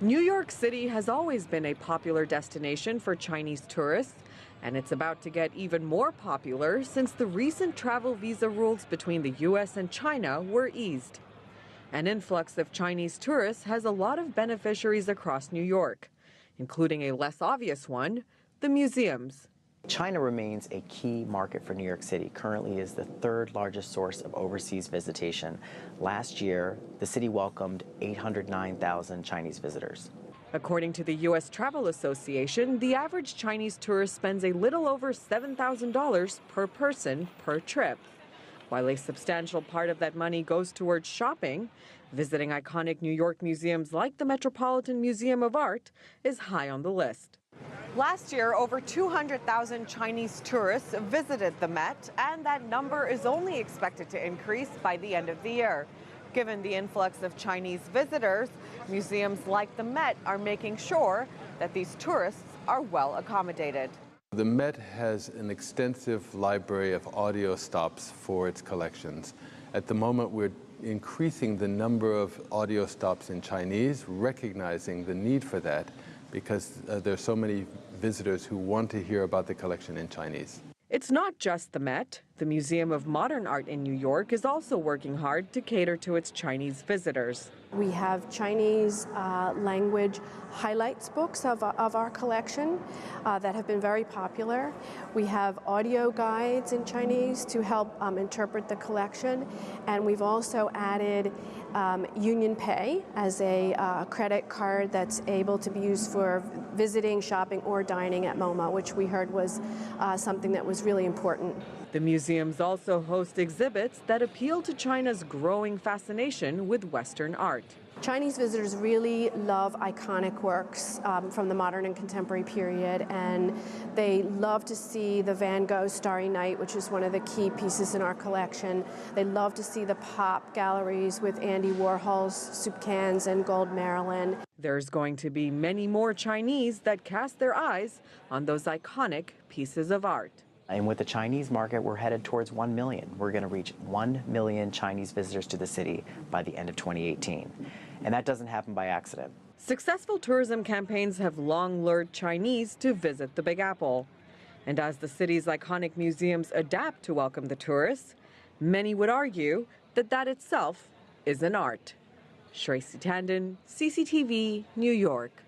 New York City has always been a popular destination for Chinese tourists, and it's about to get even more popular since the recent travel visa rules between the U.S. and China were eased. An influx of Chinese tourists has a lot of beneficiaries across New York, including a less obvious one, the museums. China remains a key market for New York City. Currently is the third largest source of overseas visitation. Last year, the city welcomed 809,000 Chinese visitors. According to the U.S. Travel Association, the average Chinese tourist spends a little over $7,000 per person per trip. While a substantial part of that money goes towards shopping, visiting iconic New York museums like the Metropolitan Museum of Art is high on the list. Last year, over 200,000 Chinese tourists visited the Met, and that number is only expected to increase by the end of the year. Given the influx of Chinese visitors, museums like the Met are making sure that these tourists are well accommodated. The Met has an extensive library of audio stops for its collections. At the moment, we're increasing the number of audio stops in Chinese, recognizing the need for that because there are so many visitors who want to hear about the collection in Chinese. It's not just the Met. The Museum of Modern Art in New York is also working hard to cater to its Chinese visitors. We have Chinese language highlights books of our collection that have been very popular. We have audio guides in Chinese to help interpret the collection, and we've also added Union Pay as a credit card that's able to be used for visiting, shopping, or dining at MoMA, which we heard was something that was really important. The museums also host exhibits that appeal to China's growing fascination with Western art. Chinese visitors really love iconic works from the modern and contemporary period, and they love to see the Van Gogh Starry Night, which is one of the key pieces in our collection. They love to see the pop galleries with Andy Warhol's soup cans and Gold Marilyn. There's going to be many more Chinese that cast their eyes on those iconic pieces of art. And with the Chinese market, we're headed towards 1 million. We're going to reach 1 million Chinese visitors to the city by the end of 2018. And that doesn't happen by accident. Successful tourism campaigns have long lured Chinese to visit the Big Apple. And as the city's iconic museums adapt to welcome the tourists, many would argue that that itself is an art. Shraysi, Tandon, CCTV, New York.